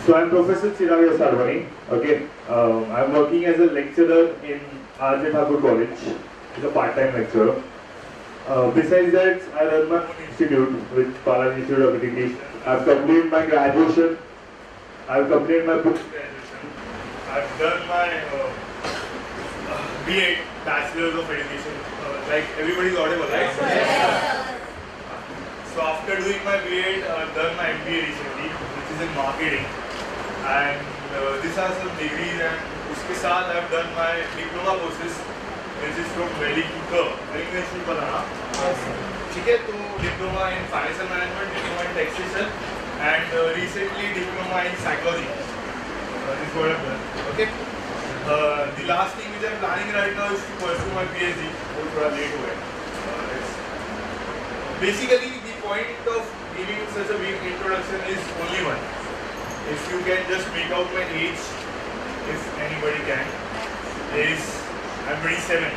So I'm Professor Chirag Sarvani. Okay, I'm working as a lecturer in R.J. Thakur College. It's a part-time lecturer. Besides that, I run my own institute with Balaji Institute of Education. I've completed my graduation. I've completed my post-graduation. I've done my B.Ed, Bachelor's of Education. Like everybody's audible, right? Yeah. So after doing my B.Ed, I've done my MBA recently, which is in marketing. And these are some degrees, and उसके साथ I've done my diploma courses, which is from Valley to Curve. Valley में पता ना? ठीक है, तो diploma in financial management, diploma in taxation, and recently diploma in psychology. This is what I've done. Okay. The last thing which I'm planning right now is to pursue my PhD. वो थोड़ा late हो गया. Basically, the point of giving such a big introduction is only one. If you can just make out my age, if anybody can, is I'm 27.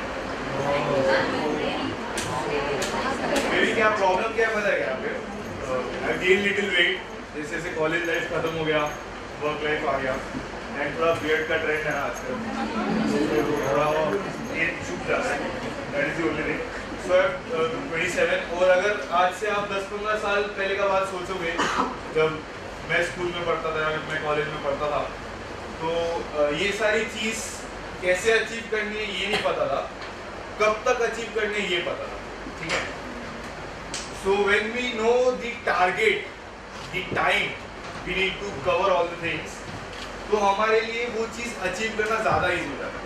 मेरी क्या problem क्या है पता है क्या आपको? I gained little weight. जैसे जैसे कॉलेज लाइफ खत्म हो गया, वर्क लाइफ आ गया, एंड थोड़ा बियर्ड का ट्रेंड है ना आजकल, थोड़ा एज छुप जाता है. That is the only thing. So I'm 27. और अगर आज से आप 10-15 साल पहले का बात सोचोगे, जब मैं स्कूल में पढ़ता था, मैं कॉलेज में पढ़ता था, तो ये सारी चीज़ कैसे अचीव करनी है ये नहीं पता था, कब तक अचीव करनी है ये पता था. ठीक है. So when we know the target, the time we need to cover all the things, तो हमारे लिए वो चीज़ अचीव करना ज़्यादा ईजी हो जाता है.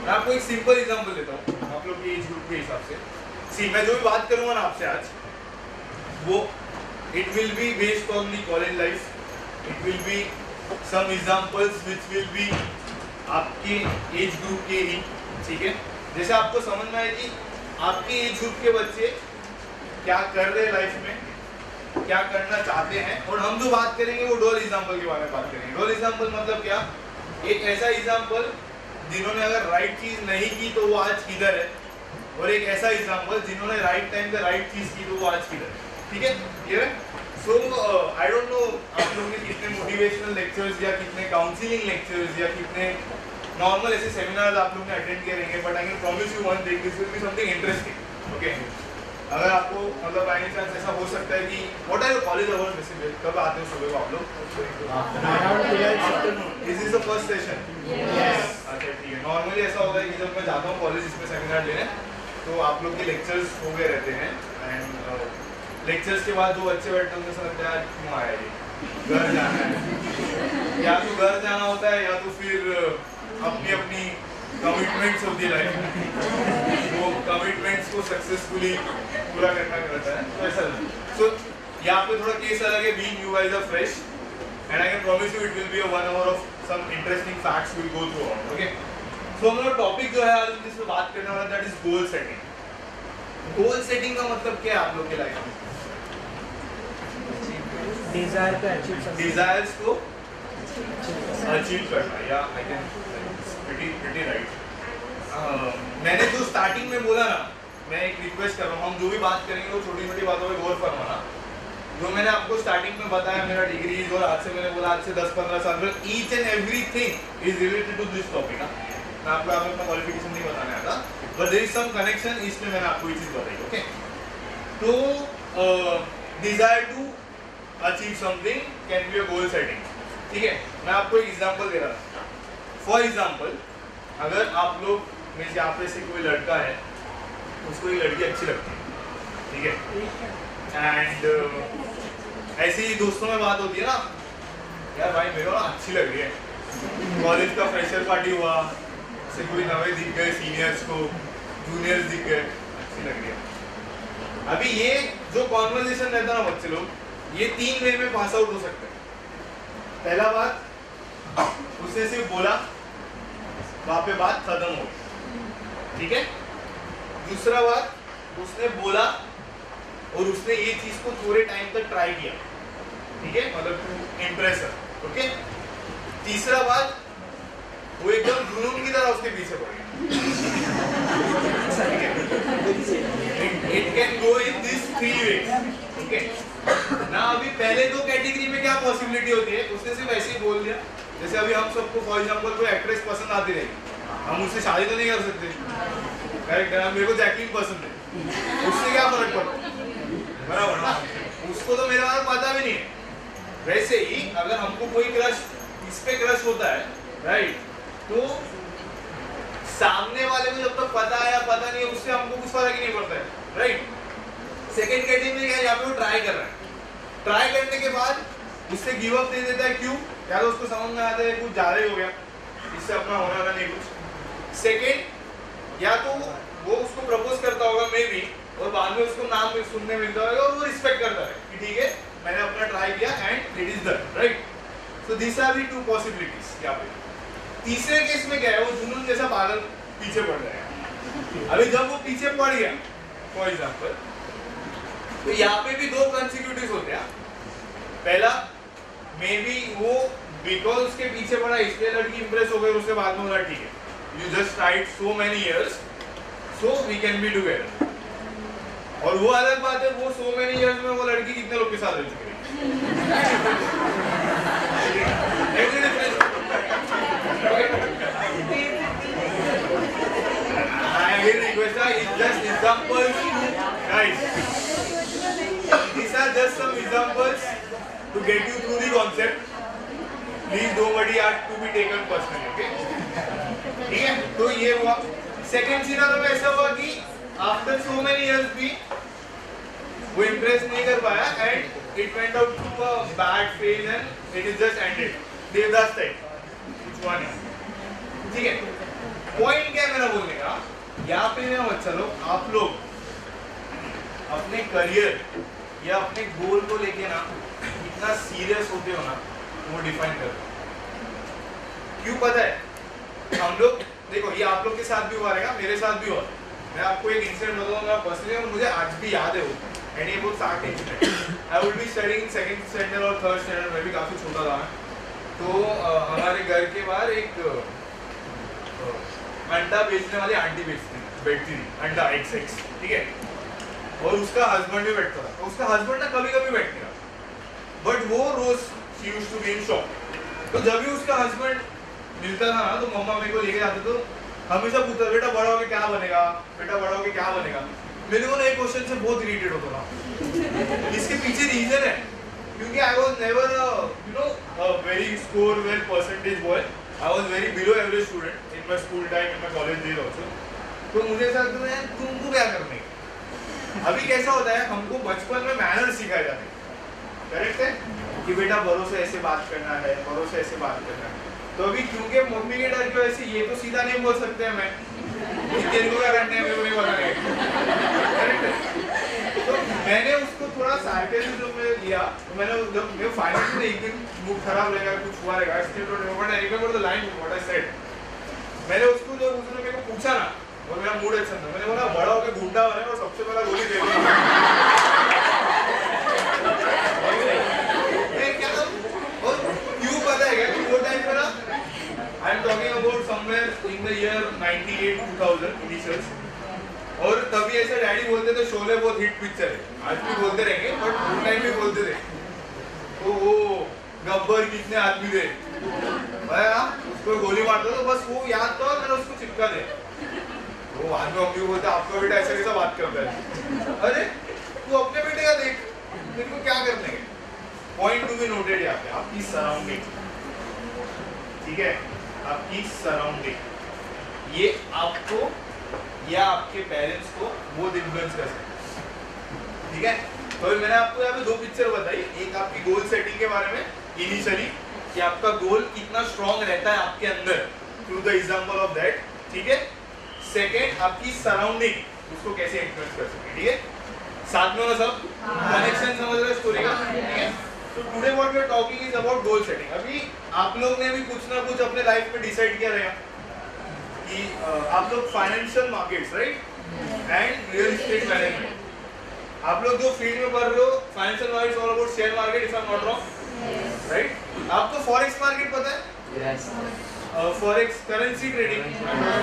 मैं आपको एक सिंपल एग्जांपल देता हूँ आप लोग के एज ग्रुप के हिसाब से. सी मैं जो भी बात करूँगा ना आपसे आज, वो it will be based on the college life. It will be some examples which will be आपके एज ग्रुप के ही. ठीक है. जैसे आपको समझ में आए कि आपके एज ग्रुप के बच्चे क्या कर रहे हैं लाइफ में, क्या करना चाहते हैं, और हम जो बात करेंगे वो डोल एग्जाम्पल के बारे में बात करेंगे. डोल एग्जाम्पल मतलब क्या? एक ऐसा एग्जाम्पल जिन्होंने अगर राइट चीज नहीं की तो वो आज किधर है, और एक ऐसा एग्जाम्पल जिन्होंने राइट टाइम पे राइट चीज की तो वो आज किधर है. ठीक है. क्लियर है. सो आई डोंट नो आप लोगों ने कितने मोटिवेशनल लेक्चर्स या कितने काउंसलिंग लेक्चर्स या कितने नॉर्मल ऐसे सेमिनार्स आप लोगों ने अटेंड किए रहेंगे, but I can promise you one thing, this will be something interesting. Okay. अगर आपको मतलब बाय एनी चांस ऐसा हो सकता है कि what are your college hours basically, कब आते हो सुबह को आप लोग? This is the first session. Yes. अच्छा ठीक है. नॉर्मली ऐसा होता है कि जब मैं जाता हूँ कॉलेज इसमें सेमिनार लेने, तो आप लोग के लेक्चर्स हो गए रहते हैं, एंड लेक्चर्स के बाद जो बच्चे बैठते हैं उनको ऐसा लगता है क्यों आया ये, घर जाना है, या तो घर जाना होता है या तो फिर अपनी अपनी कमिटमेंट्स होती है लाइफ में, वो कमिटमेंट्स को सक्सेसफुली पूरा करना रहता है. तो ऐसा सो यहाँ पे थोड़ा केस अलग है. Being you guys are fresh, and I can promise you it will be a 1 hour of some interesting facts will go through. Okay. So हमारा टॉपिक जो है आज हम जिसमें बात करने वाला that is goal setting. Goal setting का मतलब क्या है आप लोग के लाइफ में? डिजायर को अचीव करना, डिजायर्स को अचीव करना. या आई कैन प्रीटी राइट. मैंने जो स्टार्टिंग में बोला ना, मैं एक रिक्वेस्ट कर रहा हूँ, हम जो भी बात करेंगे वो छोटी छोटी बातों पे गौर फरमाना. जो मैंने आपको स्टार्टिंग में बताया मेरा डिग्रीज, और आज से मैंने बोला आज से 10-15 साल में each and everything is related to this topic. मैं आपको अपना क्वालिफिकेशन नहीं बताने आता, but there is some connection, इसमें मैंने आपको ये चीज़ बताई. ओके. तो desire to achieve something can be a goal setting. ठीक है. मैं आपको एक एग्जांपल दे रहा हूँ. फॉर एग्जांपल, अगर आप लोग में यहाँ पे से कोई लड़का है, उसको ये लड़की अच्छी लगती है. ठीक है. एंड ऐसे ही दोस्तों में बात होती है ना, यार भाई मेरे को ना अच्छी लग रही है, कॉलेज का फ्रेशर पार्टी हुआ, से कोई नवे दिख गए, सीनियर्स को जूनियर्स दिख गए, अच्छी लग रही है. अभी ये जो कॉन्वर्सेशन रहता है ना बच्चे लोग, ये 3 वे में पास आउट हो सकते हैं. पहला बात, उसने सिर्फ बोला, वहां पे बात खत्म हो गई. ठीक है. दूसरा बात, उसने बोला और उसने ये चीज को थोड़े टाइम तक ट्राई किया. ठीक है. मतलब टू इम्प्रेस हर. ओके. तीसरा बात, वो एकदम जुनून की तरह उसके पीछे पड़ गया. It can go in these 3 ways. ठीक है ना। अभी पहले दो कैटेगरी में क्या पॉसिबिलिटी होती है, उसने सिर्फ ऐसे ही बोल दिया, जैसे अभी हम सबको फॉर एग्जांपल कोई एक्ट्रेस पसंद आती रहेगी, हम उससे शादी तो नहीं कर सकते, करेक्ट है। मेरे को जैकलीन पसंद है, उससे क्या फर्क पड़ता है, बराबर ना, उसको तो मेरे बारे में पता भी नहीं है। वैसे ही अगर हमको कोई क्रश, इस पे क्रश होता है, राइट, तो सामने वाले को जब तक पता है या पता नहीं है, उससे हमको कुछ फर्क ही नहीं पड़ता है, राइट। सेकंड कैटेगरी क्या है, यहाँ पे वो ट्राई कर रहा है, ट्राई करने के बाद उससे गिव अप दे देता है, क्यों, या तो उसको समझ में आता है कुछ ज्यादा ही हो गया, इससे अपना होने वाला नहीं कुछ। सेकंड, या तो वो उसको प्रपोज करता होगा मे बी, और बाद में उसको नाम भी सुनने मिलता होगा और वो रिस्पेक्ट करता है कि ठीक है मैंने अपना ट्राई किया and it is done, right. So this are the two possibilities यहाँ पे। तीसरे केस में क्या है, वो जुनून जैसा पागल पीछे पड़ जाएगा। अभी जब वो पीछे पड़ गया फॉर एग्जांपल, तो यहाँ पे भी दो कंसिक्यूटिव होते हैं। पहला मे बी वो बिकॉज उसके पीछे पड़ा इसलिए लड़की इंप्रेस हो गई, उसके बाद में बोला ठीक है you just tried so many years so we can be together. और वो अलग बात है, वो सो मेनी इयर्स में वो लड़की कितने लोग के साथ रह चुकी है। I again request it's just examples, guys. These are just some examples to get you through the concept. Please nobody are to be taken personally, okay? ठीक है, तो ये हुआ। सेकेंड सिनारियो में ऐसा हुआ कि आफ्टर सो मेनी इयर्स भी वो इम्प्रेस नहीं कर पाया and it went out to a bad phase and it is just ended, Devdas type कुछ हुआ नहीं, ठीक है। पॉइंट क्या है मेरा बोलने का, यहाँ पे ना चलो आप लोग अपने करियर या अपने गोल को लेके ना इतना सीरियस होते हो ना, वो डिफाइन कर क्यों पता है। हम लोग देखो, ये आप लोग के साथ भी हुआ रहेगा, मेरे साथ भी हुआ। मैं आपको एक इंसिडेंट बताऊंगा पर्सनली, और मुझे आज भी याद है वो, एंड ये बहुत साठ incident. I would be studying second standard और थर्ड स्टैंडर्ड, मैं भी काफी छोटा था। तो हमारे घर के बाहर एक अंडा बेचने वाली आंटी बैठती थी, अंडा XX, ठीक है, और उसका हस्बैंड भी बैठता था। उसका हस्बैंड ना कभी कभी बैठता था, बट वो रोज she used to be in shop. तो जब भी उसका हस्बैंड मिलता था ना, तो मम्मा मेरे को लेके जाते, तो हमेशा पूछता बेटा बड़ा होके क्या बनेगा, बेटा बड़ा होके क्या बनेगा। मेरे को ना एक क्वेश्चन से बहुत इरिटेट होता था। इसके पीछे रीजन है, क्योंकि I was never you know very score well percentage boy, I was very below average student in my school time, in my college days also. तो मुझे ऐसा लगता है तुमको क्या करना है। अभी कैसा होता है, हमको बचपन में मैनर्स सिखाए जाते हैं, करेक्ट है, कि बेटा बड़ों से ऐसे बात करना है, बड़ों से ऐसे बात करना है। तो अभी क्योंकि मम्मी के डर की वजह से ये तो सीधा नहीं बोल सकते हैं, मैं तेरे को क्या करना है मेरे को नहीं पता है, करेक्ट है। तो मैंने उसको थोड़ा सार्केज्म में लिया, तो मैंने जब मेरे फाइनल में एक दिन मूड खराब रहेगा, कुछ हुआ रहेगा, still don't remember the line what I said. मैंने उसको जब उसने मेरे को पूछा ना, और मेरा मूड अच्छा था, मैंने बोला बड़ा होकर गुंडा बने और सबसे पहला गोली दे क्यों पता है क्या कि वो टाइम पे ना, आई am talking about somewhere in the year 98-2000 initials, और तभी ऐसा डैडी बोलते थे शोले बहुत हिट पिक्चर है, आज भी बोलते रहेंगे बट उस टाइम भी बोलते थे। तो वो गब्बर कितने आदमी थे, उसको गोली मारता तो बस वो याद था और मैंने उसको चिपका दिया। वो बाद में मम्मी बोलते आपका बेटा ऐसा कैसा बात करता है। अरे तू अपने बेटे का देख, तेरे को क्या करने है। पॉइंट टू बी नोटेड यहाँ पे, आपकी सराउंडिंग, ठीक है, आपकी सराउंडिंग ये आपको या आपके पेरेंट्स को बहुत इन्फ्लुएंस कर सकते हैं, ठीक है। तो मैंने आपको यहाँ पे दो पिक्चर बताई, एक आपकी गोल सेटिंग के बारे में इनिशियली, कि आपका गोल कितना स्ट्रॉन्ग रहता है आपके अंदर through the example of that, ठीक है। सेकेंड आपकी सराउंडिंग उसको कैसे इन्फ्लुएंस कर सकती है, ठीक है। साथ में सब कनेक्शन समझ रहे स्टोरी का, ठीक है। तो today what we are talking is about goal setting. अभी आप लोग ने भी कुछ ना कुछ अपने लाइफ में डिसाइड किया रहेगा कि आप लोग financial markets, right, and real estate management, आप लोग जो फील्ड में पढ़ रहे हो, financial markets all about share market, if I am not wrong, right. आपको फॉरेक्स मार्केट पता है? Yes. Forex currency trading,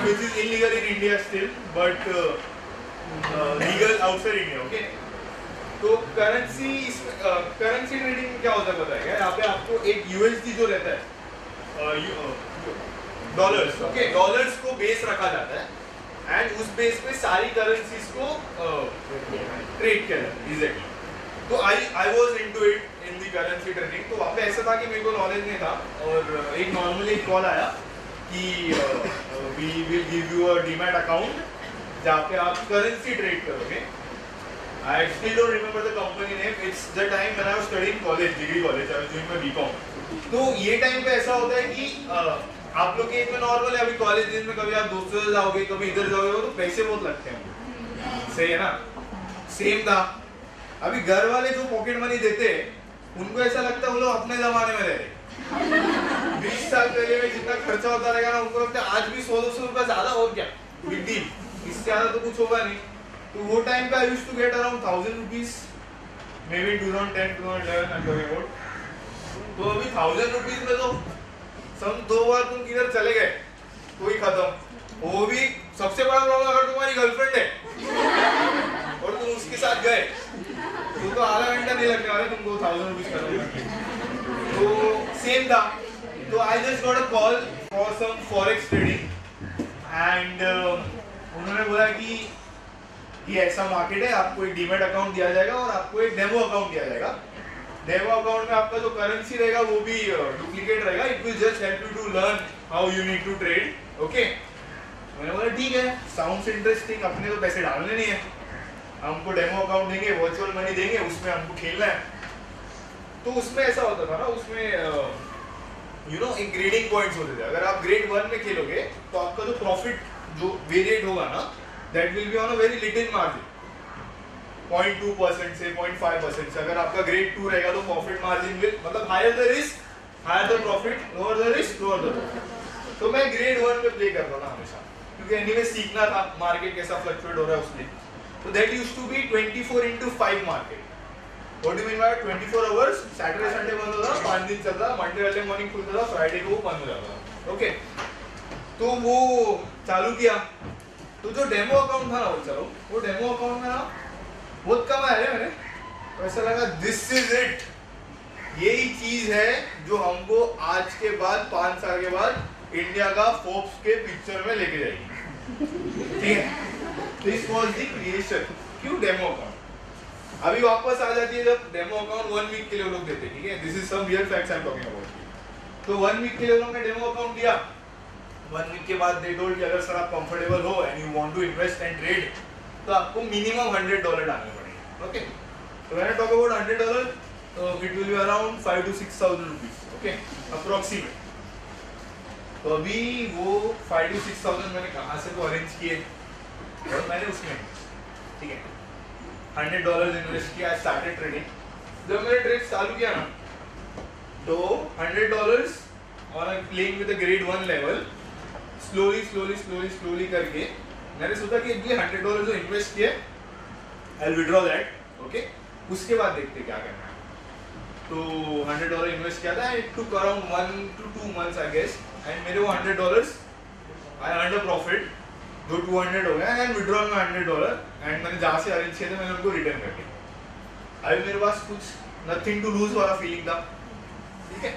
which is illegal in India still, but legal outside India. Okay. तो करेंसी ट्रेडिंग में क्या होता है पता है क्या? यहाँ पे आपको एक यूएसडी जो रहता है डॉलर्स, ओके, डॉलर्स को बेस रखा जाता है एंड उस बेस पे सारी करेंसीज को ट्रेड किया जाता है एग्जैक्टली। तो I was into it in the currency trading. तो वहाँ पे ऐसा था कि मेरे को नॉलेज नहीं था और एक नॉर्मली कॉल आया कि we will give you a demat account जहाँ पे आप करेंसी ट्रेड करोगे। I still don't remember the company name. It's the time when I was studying college, degree college. I was doing my BCom. तो ये time पे ऐसा होता है कि आप लोग के में नॉर्मल है, अभी कॉलेज में कभी आप दोस्तों से जाओगे, कभी इधर जाओगे, तो पैसे बहुत लगते हैं, सही है ना? सेम था। अभी घर वाले जो पॉकेट मनी देते हैं, उनको ऐसा लगता है वो लोग अपने जमाने में रह रहे। 20 साल पहले में जितना खर्चा होता रहेगा ना, उनको लगता है आज भी 100-200 रुपया ज्यादा और क्या, बिग डील, इससे ज्यादा तो कुछ होगा नहीं। तो वो टाइम पे I used to get around 1000 rupees, maybe 2010 2011 I am talking about. तो अभी 1000 रुपीस में तो सब 2 बार तुम किधर चले गए कोई खत्म। वो भी सबसे बड़ा प्रॉब्लम अगर तुम्हारी गर्लफ्रेंड है और तुम उसके साथ गए तो आधा घंटा नहीं लगने वाला तुमको 1000 रुपीस खत्म करने। तो सेम था। तो I just got a call for some forex trading and उन्होंने बोला कि ये ऐसा मार्केट है, आपको एक डीमैट अकाउंट दिया जाएगा और आपको एक डेमो अकाउंट दिया जाएगा। डेमो अकाउंट में आपका जो करेंसी रहेगा वो भी डुप्लीकेट रहेगा। It will just help you to learn how you need to trade, okay. मैंने बोला ठीक है, साउंड्स इंटरेस्टिंग, अपने तो पैसे डालने नहीं है, हमको डेमो अकाउंट देंगे, वर्चुअल मनी देंगे, उसमें हमको खेलना है। तो उसमें ऐसा होता था ना, उसमें यू नो एक ग्रेडिंग पॉइंट्स होते थे। अगर आप ग्रेड 1 में खेलोगे तो आपका जो प्रॉफिट जो वेरिएट होगा ना, that will be on a very little margin, 0.2% से 0.5% से। अगर आपका ग्रेड 2 रहेगा तो प्रॉफिट मार्जिन विल, मतलब higher the risk higher the profit, lower the risk lower the profit. तो मैं ग्रेड 1 पे प्ले करता था हमेशा, क्योंकि एनीवे सीखना था मार्केट कैसा फ्लक्चुएट हो रहा है उसमें। तो that used to be 24/5 market. What do mean by 24 hours? Saturday Sunday बंद होता था, 5 दिन चलता, मंडे अर्ली मॉर्निंग खुलता था, फ्राइडे को वो बंद हो जाता था, ओके। तो वो चालू किया। तो जो डेमो अकाउंट था ना, वो चलो वो डेमो अकाउंट में ना बहुत कमाया है मैंने। तो ऐसा लगा दिस इज इट, यही चीज है जो हमको आज के बाद 5 साल के बाद इंडिया का फोर्ब्स के पिक्चर में लेके जाएगी, ठीक है। This was the creation. क्यों डेमो अकाउंट? अभी वापस आ जाती है जब डेमो अकाउंट 1 वीक के लिए लोग देते हैं, ठीक है। This is some real facts I am talking about. तो 1 वीक के लिए उन्होंने डेमो अकाउंट दिया। 1 वीक के बाद दे टोल्ड कि अगर सर आप कंफर्टेबल हो and you want to invest and trade तो आपको मिनिमम $100 डालने पड़ेंगे, ओके। तो व्हेन आई टॉक अबाउट $100, तो it will be around 5,000 to 6,000 rupees, okay, approximate. तो अभी वो 5,000 to 6,000 मैंने कहाँ से तो अरेंज किए और मैंने उसमें, ठीक है, $100 इन्वेस्ट किया, आई स्टार्टेड ट्रेडिंग। जब मैंने ट्रेड चालू किया ना, तो $100 और I playing with the grade 1 level, slowly करके मैंने सोचा कि ये $100 जो इन्वेस्ट किया I will withdraw that, okay. उसके बाद देखते क्या करना है। तो $100 इन्वेस्ट किया था, it took around 1 to 2 months I guess, and मेरे वो $100 आई अर्न अ प्रॉफिट जो 200 हो गया एंड विड्रॉ में $100 एंड मैंने जहाँ से अरेंज किया था मैंने उनको रिटर्न कर दिया। अभी मेरे पास कुछ नथिंग टू लूज वाला फीलिंग था, ठीक है।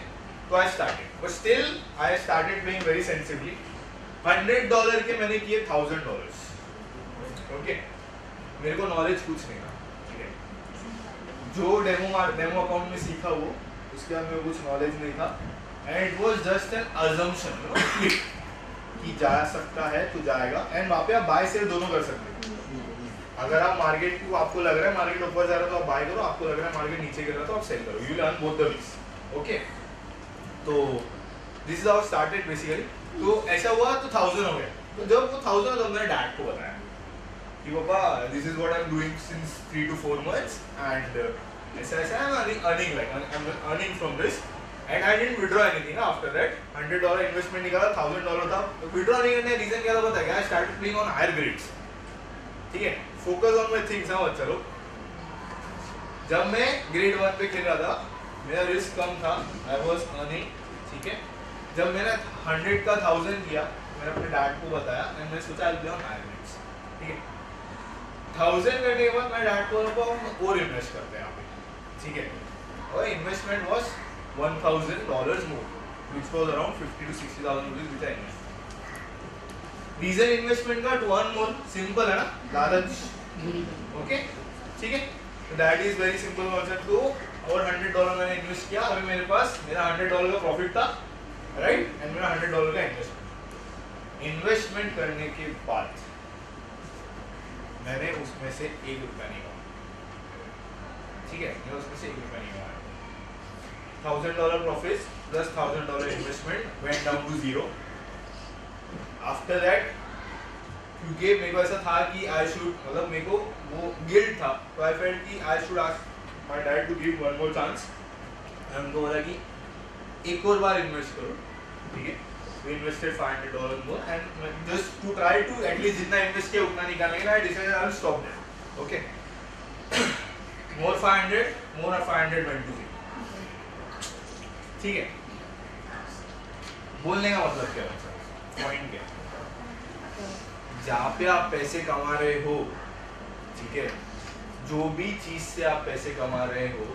तो I started, but still I started playing very sensibly. $100 के मैंने किए $1,000, ओके। मेरे को नॉलेज कुछ नहीं था, ठीक है। जो डेमो अकाउंट में सीखा वो, उसके बाद मेरे को कुछ नॉलेज नहीं था and it was just an assumption कि जा सकता है तो जाएगा। एंड वहाँ पे आप बाय सेल दोनों कर सकते हैं। अगर आप मार्केट को आपको लग रहा है मार्केट ऊपर जा रहा है तो आप बाय करो, आपको लग रहा है मार्केट नीचे गिर रहा है तो आप सेल करो, you will earn both the ways, okay. तो this is how started basically. तो ऐसा हुआ तो 1000 हो गया। तो जब वो 1000 तो मैंने डैड को बताया कि पापा this is what I am doing since 3 to 4 months and ऐसा I am earning like I am earning from this and I didn't withdraw anything after that. $100 investment निकाला, $1000 था। तो विड्रॉ नहीं करने का रीजन क्या था पता है क्या? I started playing on higher grades, ठीक है। Focus on my things now. चलो जब मैं ग्रेड 1 पे खेल रहा था मेरा रिस्क कम था, आई वाज अर्निंग, ठीक है। जब मैंने 100 का 1000 किया, मैंने अपने डैड को बताया एंड मैंने सोचा I will be on higher grades, ठीक है। 1000 करने के बाद मैं डैड को और इन्वेस्ट करते हैं यहाँ पे, ठीक है। और investment was $1000 more, which was around 50 to 60,000 rupees which I invested. Reason investment का to earn more, सिंपल है ना, लालच, ओके, ठीक है। तो that is very simple concept. तो और $100 मैंने इन्वेस्ट किया, अभी मेरे पास मेरा $100 का प्रॉफिट था, राइट, एंड मेरा $100 का इन्वेस्टमेंट करने के बाद मैंने उसमें से ₹1 नहीं कमाया, ठीक है, मैं उसमें से ₹1 नहीं कमाया। $1000 profit plus $1000 investment went down to 0। After that, क्योंकि मेरे को ऐसा था कि आई शुड, मतलब मेरे को वो गिल्ट था, तो आई फेल्ट कि I should ask my dad to give one more chance. उनको बोला कि एक और बार इन्वेस्ट करो, ठीक है। We invested $500 more and just to try to at least जितना इन्वेस्ट किया उतना निकालने के लिए I decided I will stop there, okay. More 500, more 500 went to 0, ठीक है। बोलने का मतलब क्या है, पॉइंट क्या है, जहाँ पे आप पैसे कमा रहे हो, ठीक है, जो भी चीज से आप पैसे कमा रहे हो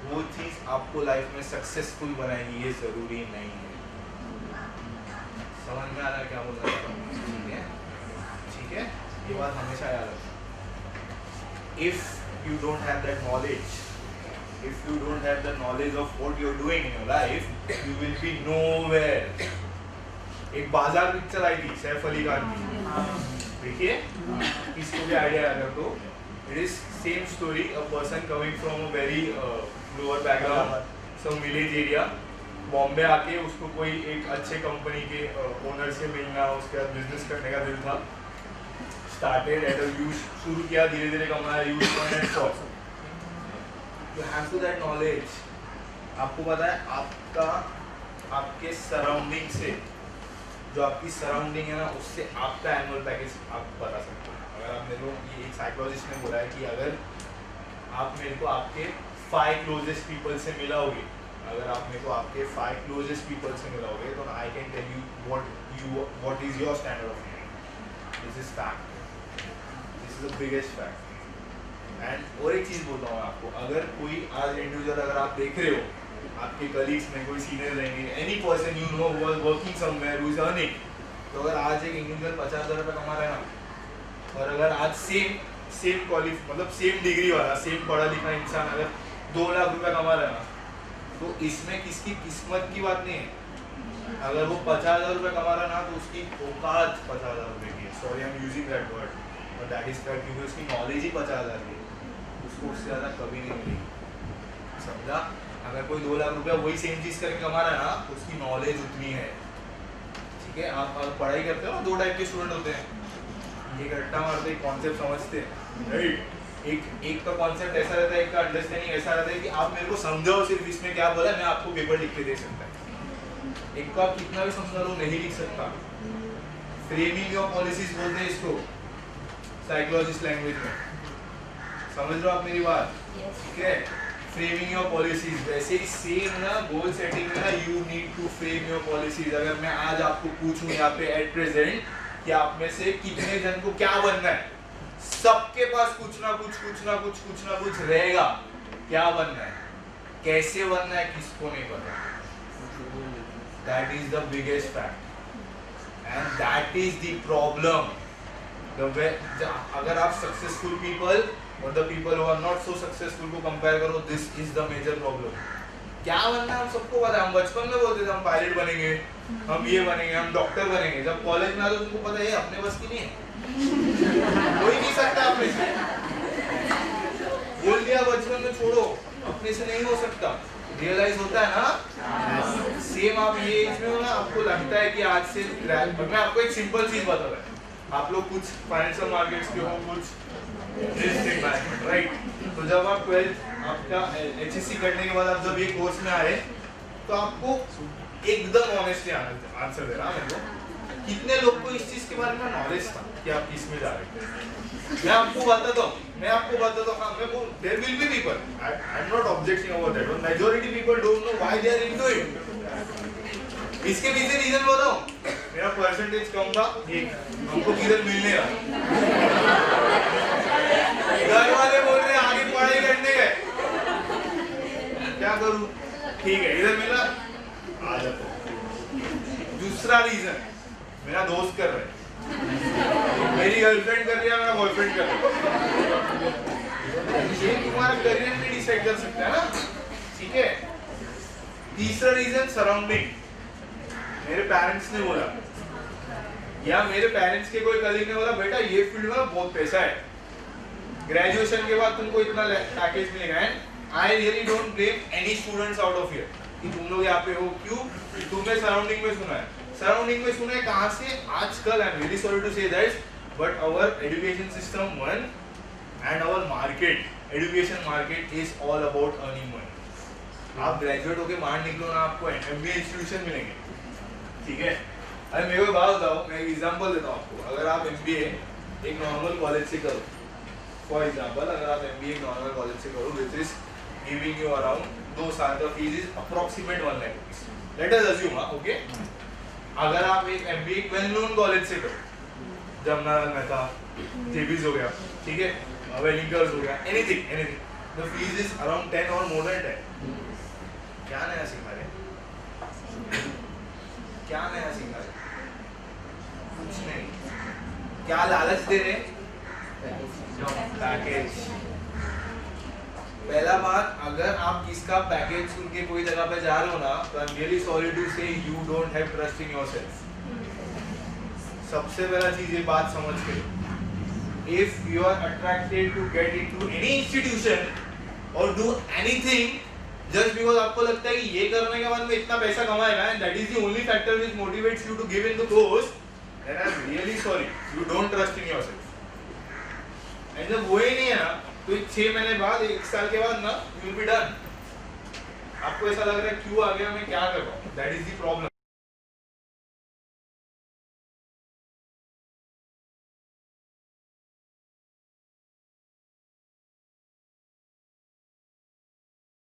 वो चीज आपको लाइफ में सक्सेसफुल बनाएगी, ये जरूरी नहीं है। समझ में आ रहा है क्या बोल रहा हूँ, ठीक है, ठीक है, ये बात हमेशा याद रखना। If you don't have that knowledge, if you don't have the knowledge of what you're doing in your life, you will be nowhere. एक बाजार पिक्चर आई थी सैफ अली खान की, देखिए, किसको भी आइडिया आया तो it is same story, a person coming from a very lower background, some village area, Bombay आके उसको कोई एक अच्छे कंपनी के ओनर से मिलना, उसके बाद बिजनेस करने का दिल था, स्टार्टेड एट अ यूज, शुरू किया, धीरे धीरे कमाया, use point and shop. You have to that knowledge. आपको पता है आपका, आपके सराउंडिंग से, जो आपकी सराउंडिंग है ना, उससे आपका एनुअल पैकेज आप बता सकते हो। अगर आप मेरे को, ये एक साइकोलॉजिस्ट ने बोला है कि अगर आप मेरे को आपके 5 क्लोजेस्ट पीपल से मिलाओगे, अगर आप मेरे को आपके 5 क्लोजेस्ट पीपल से मिलाओगे, तो I can tell you what is your standard of living. This is fact, this is the biggest fact. And और एक चीज़ बोलता हूँ आपको, अगर कोई आज इंडिविजुअल अगर आप देख रहे हो, आपके कलीग्स में कोई सीनियर रहेंगे, any person you know who is working somewhere, who is earning, तो अगर आज एक इंडिविजुअल 50,000 रुपये कमा रहा है ना, और अगर आज सेम क्वालिफाई, मतलब सेम डिग्री वाला, सेम पढ़ा लिखा इंसान अगर 2 लाख रुपये कमा रहा है ना, तो इसमें किसकी किस्मत की बात नहीं है। अगर वो 50,000 रुपये कमा रहा है ना, तो उसकी औकात 50,000 रुपये की है, sorry I am using that word, but that is correct, क्योंकि उसकी नॉलेज ही 50,000 की है, उसको उससे ज़्यादा कभी नहीं मिलेगी, समझा। अगर कोई 2 लाख रुपया वही सेम चीज़ करके कमा रहा है ना, तो उसकी नॉलेज उतनी है, ठीक है। आप अगर पढ़ाई करते हो ना, 2 टाइप के स्टूडेंट होते हैं, एक रट्टा मारते, एक कॉन्सेप्ट समझते हैं, राइट। एक का कॉन्सेप्ट ऐसा रहता है, एक का अंडरस्टैंडिंग ऐसा रहता है कि आप मेरे को समझाओ सिर्फ इसमें क्या बोला, मैं आपको पेपर लिख के दे सकता है। एक को आप कितना भी समझा लो, नहीं लिख सकता। फ्रेमिंग योर पॉलिसीज बोलते हैं इसको साइकोलॉजिस्ट लैंग्वेज में, समझ लो आप मेरी बात, ठीक है। फ्रेमिंग योर पॉलिसीज, वैसे ही सेम ना गोल सेटिंग में ना, you need to frame your policies. अगर मैं आज आपको पूछूं यहाँ पे एट प्रेजेंट कि आप में से कितने जन को क्या बनना है, सबके पास कुछ ना कुछ रहेगा। क्या बनना है, कैसे बनना है, किसको नहीं पता। That is the biggest fact and that is the problem. अगर आप सक्सेसफुल पीपल और the people who are not so successful को कंपेयर करो, this is the major problem. क्या बनना है हम सबको पता है, हम बचपन में बोलते थे हम पायलट बनेंगे, हम ये बनेंगे, हम डॉक्टर बनेंगे। जब कॉलेज में आते तो तुमको पता है अपने बस की नहीं है, कोई नहीं सकता अपने से, बोल दिया बचपन में छोड़ो, अपने से नहीं हो सकता। रियलाइज होता है ना, सेम आप ये एज में हो ना, आपको लगता है कि आज से मैं आपको एक सिंपल चीज बता रहा हूँ, आप लोग कुछ फाइनेंशियल मार्केट्स के हो, कुछ रियल एस्टेट मैनेजमेंट, राइट। तो जब आप 12th आपका HSC करने के बाद आप जब ये कोर्स में आए, तो आपको एकदम ऑनेस्टली आंसर देना मेरे को, कितने लोग को इस चीज के बारे में नॉलेज था कि आप किस में जा रहे हैं। मैं आपको बताता हूँ, हाँ, मैं बोल, there will be people, I am not objecting over that, but majority people don't know why they are into it. इसके पीछे रीजन बताऊं, मेरा परसेंटेज कम था, एक हमको किधर मिलने का, घर वाले बोल रहे आगे पढ़ाई करने गए, क्या करूं? ठीक है, इधर मिला, आ जाता। दूसरा रीजन, मेरा दोस्त कर रहा है, मेरी गर्लफ्रेंड कर रही है, मेरा बॉयफ्रेंड कर रहा है, ये तुम्हारा करियर में डिसाइड कर सकता है ना, ठीक है। तीसरा रीजन सराउंडिंग, मेरे पेरेंट्स ने बोला या मेरे पेरेंट्स के कोई कलीग ने बोला बेटा ये फील्ड में बहुत पैसा है, ग्रेजुएशन के बाद तुमको इतना पैकेज मिलेगा। And I really don't blame any students out of here कि तुम लोग यहाँ पे हो, क्यों? तुमने सराउंडिंग में सुना है, सराउंडिंग में सुना है कहाँ से? आजकल I am really sorry to say that, but our education system one and our market, education market is all about earning money. आप ग्रेजुएट होके बाहर निकलो ना, आपको एमबीए इंस्टीट्यूशन मिलेंगे, ठीक है। अरे मेरे को बात बताओ, मैं एक एग्जांपल देता हूँ आपको। अगर आप एमबीए एक नॉर्मल कॉलेज से करो, फॉर एग्जांपल अगर आप एमबीए एक नॉर्मल कॉलेज से करो which is giving you around 2 साल का fees is approximate 1 lakh rupees, let us assume, okay. अगर आप एक एमबीए वेल नोन कॉलेज से करो, जमनालाल मेहता, जेबीज हो गया, ठीक है, वेलिंगर्स हो गया, anything anything, the fees is around 10 और मोर देन 10। क्या नया सिखा रहे? क्या नया सिखा रहे? कुछ नहीं। क्या लालच दे रहे? पैकेज। पहला बात, अगर आप किसका पैकेज सुन के कोई जगह पे जा रहे हो ना, तो I am really sorry to say you don't have trust in yourself. सबसे पहला चीज ये बात समझ के, if you are attracted to get into any institution or do anything just because आपको लगता है कि ये करने के बाद में इतना पैसा कमाएगा and that is the only factor which motivates you to give in the course, then I am really sorry, you don't trust in yourself. and जब वो ही नहीं है ना, तो 6 महीने बाद 1 साल के बाद ना you will be done. आपको ऐसा लग रहा है क्यों आ गया, मैं क्या कर रहा हूँ, that is the problem.